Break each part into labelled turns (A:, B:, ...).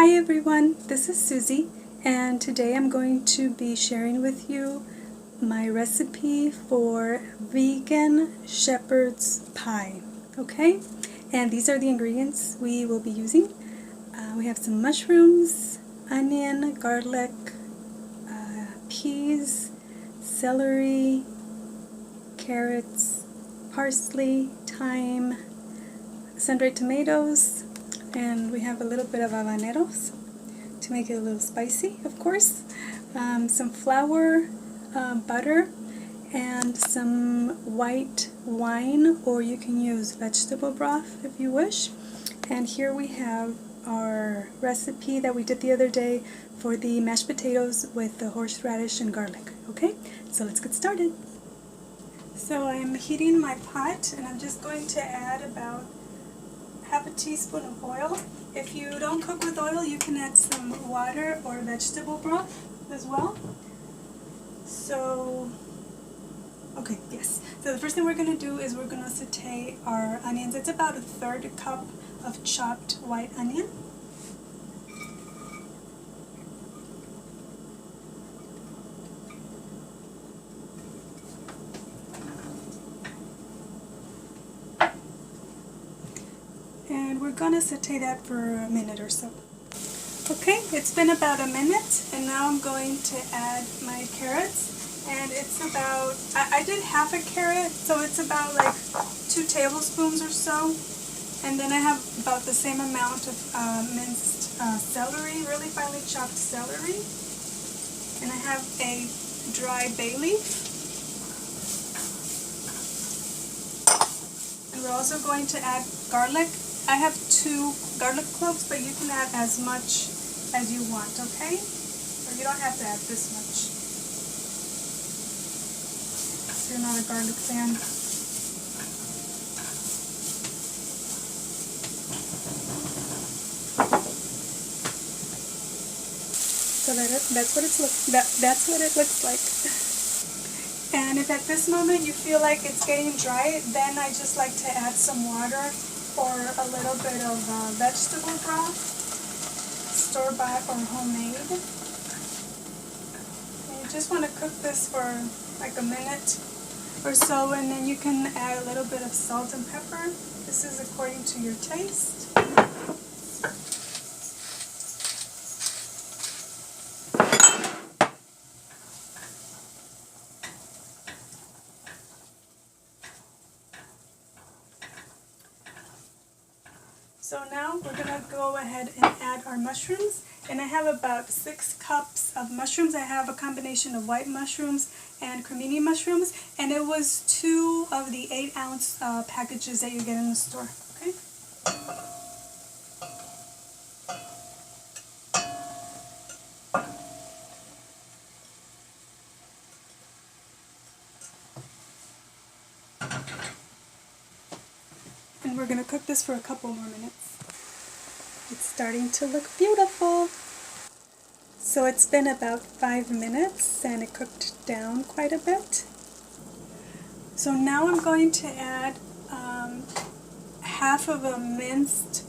A: Hi everyone, this is Susie, and today I'm going to be sharing with you my recipe for vegan shepherd's pie. Okay, and these are the ingredients we will be using. We have some mushrooms, onion, garlic, peas, celery, carrots, parsley, thyme, sun-dried tomatoes, and we have a little bit of habaneros to make it a little spicy, of course, some flour, butter, and some white wine, or you can use vegetable broth if you wish. And here we have our recipe that we did the other day for the mashed potatoes with the horseradish and garlic. Okay, so let's get started. So I'm heating my pot, and I'm just going to add about half a teaspoon of oil. If you don't cook with oil, you can add some water or vegetable broth as well. So, okay, yes. So the first thing we're going to do is we're going to saute our onions. It's about a third cup of chopped white onion. And we're going to saute that for a minute or so. Okay, it's been about a minute, and now I'm going to add my carrots. And it's about, I did half a carrot, so it's about like 2 tablespoons or so. And then I have about the same amount of minced celery, really finely chopped celery. And I have a dry bay leaf. And we're also going to add garlic. I have 2 garlic cloves, but you can add as much as you want, okay? Or you don't have to add this much if you're not a garlic fan. So that's what it looks like. And if at this moment you feel like it's getting dry, then I just like to add some water or a little bit of vegetable broth, store-bought or homemade. And you just want to cook this for like a minute or so, and then you can add a little bit of salt and pepper. This is according to your taste. So now we're going to go ahead and add our mushrooms, and I have about 6 cups of mushrooms. I have a combination of white mushrooms and cremini mushrooms, and it was 2 of the 8-ounce packages that you get in the store. Okay. And we're going to cook this for a couple more minutes. It's starting to look beautiful. So it's been about 5 minutes and it cooked down quite a bit. So now I'm going to add half of a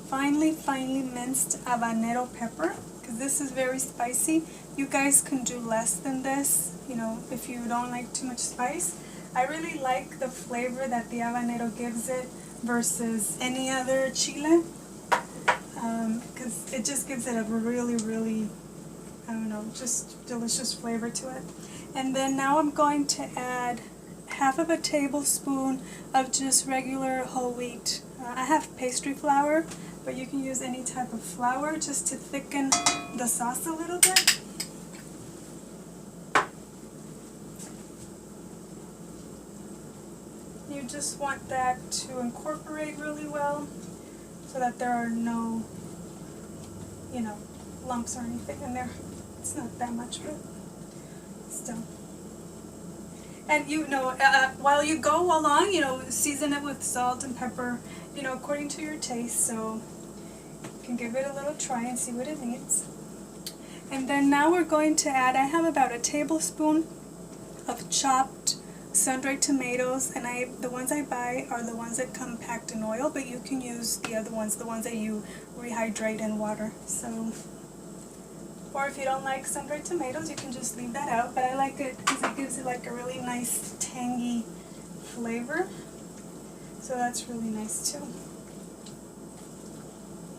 A: finely minced habanero pepper, because this is very spicy. You guys can do less than this, you know, if you don't like too much spice. I really like the flavor that the habanero gives it versus any other chile, because it just gives it a really, I don't know, just delicious flavor to it. And then now I'm going to add half of a tablespoon of just regular whole wheat. I have pastry flour, but you can use any type of flour just to thicken the sauce a little bit. You just want that to incorporate really well so that there are no, you know, lumps or anything in there. It's not that much, but still. And you know, while you go along, you know, season it with salt and pepper, you know, according to your taste, so you can give it a little try and see what it needs. And then now we're going to add, I have about a tablespoon of chopped sun-dried tomatoes, and the ones I buy are the ones that come packed in oil, but you can use the other ones, the ones that you rehydrate in water. So Or if you don't like sun-dried tomatoes, you can just leave that out. But I like it because it gives it like a really nice tangy flavor. So that's really nice too.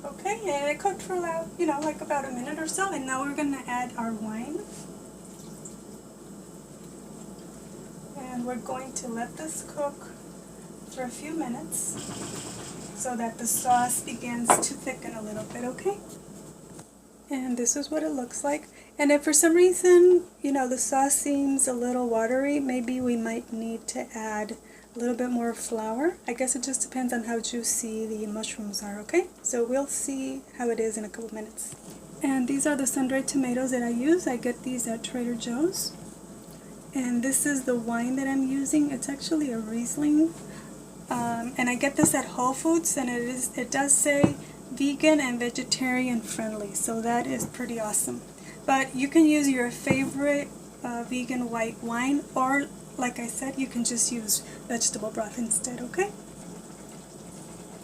A: Okay, and it cooked for about, like about a minute or so. And now we're going to add our wine. And we're going to let this cook for a few minutes so that the sauce begins to thicken a little bit, okay? And this is what it looks like. And if for some reason, the sauce seems a little watery, maybe we might need to add a little bit more flour. I guess it just depends on how juicy the mushrooms are, okay? So we'll see how it is in a couple minutes. And these are the sun-dried tomatoes that I use. I get these at Trader Joe's. And this is the wine that I'm using. It's actually a Riesling. And I get this at Whole Foods, and it does say vegan and vegetarian friendly, so that is pretty awesome. But you can use your favorite vegan white wine, or like I said, you can just use vegetable broth instead, okay?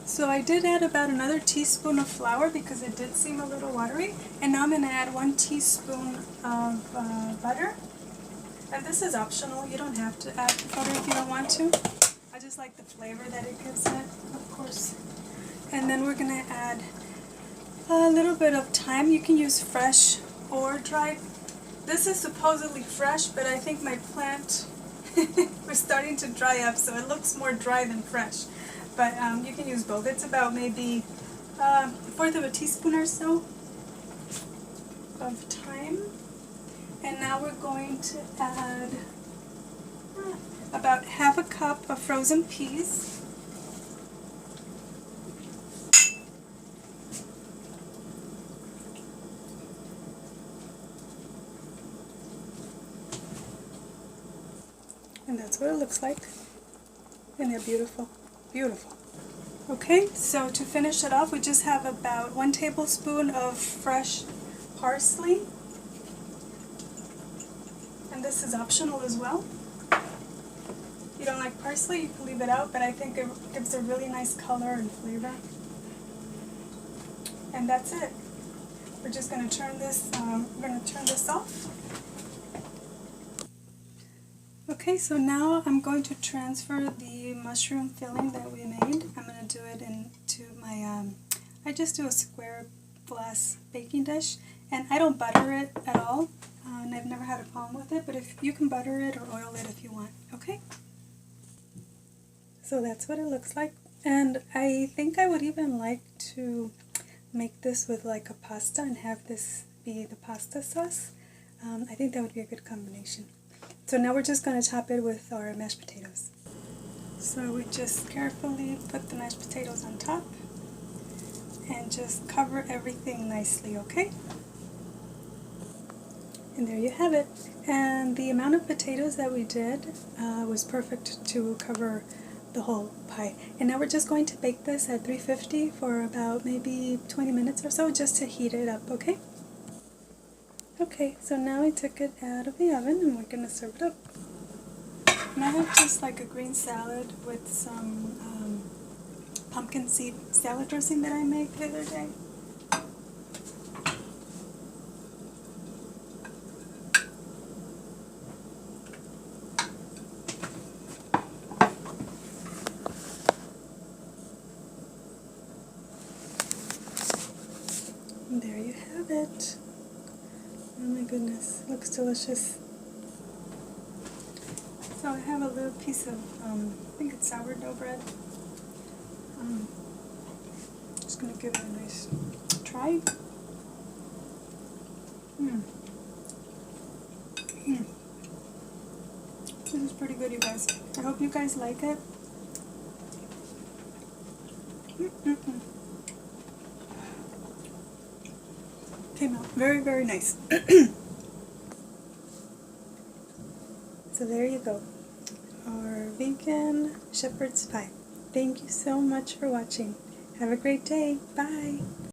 A: So I did add about another teaspoon of flour because it did seem a little watery, and now I'm going to add 1 teaspoon of butter. And this is optional, you don't have to add butter if you don't want to. I just like the flavor that it gives it, of course. And then we're going to add a little bit of thyme. You can use fresh or dried. This is supposedly fresh, but I think my plant was starting to dry up, so it looks more dry than fresh. But you can use both. It's about maybe 1/4 of a teaspoon or so of thyme. And now we're going to add about 1/2 cup of frozen peas. And that's what it looks like. And they're beautiful. Beautiful. Okay, so to finish it off, we just have about 1 tablespoon of fresh parsley. And this is optional as well. If you don't like parsley, you can leave it out, but I think it gives a really nice color and flavor. And that's it. We're just going to turn this off. Okay, so now I'm going to transfer the mushroom filling that we made. I'm going to do it into my, I just do a square glass baking dish, and I don't butter it at all, and I've never had a problem with it, but if you can butter it or oil it if you want, okay? So that's what it looks like, and I think I would even like to make this with like a pasta and have this be the pasta sauce. I think that would be a good combination. So now we're just going to top it with our mashed potatoes. So we just carefully put the mashed potatoes on top and just cover everything nicely, okay? And there you have it. And the amount of potatoes that we did was perfect to cover the whole pie. And now we're just going to bake this at 350 for about maybe 20 minutes or so, just to heat it up, okay? Okay, so now I took it out of the oven and we're going to serve it up. And I have just like a green salad with some pumpkin seed salad dressing that I made the other day. And there you have it. Oh my goodness, looks delicious. So I have a little piece of, I think it's sourdough bread. Just going to give it a nice try. This is pretty good, you guys. I hope you guys like it. Came out very, very nice. So there you go, our vegan shepherd's pie. Thank you so much for watching. Have a great day. Bye.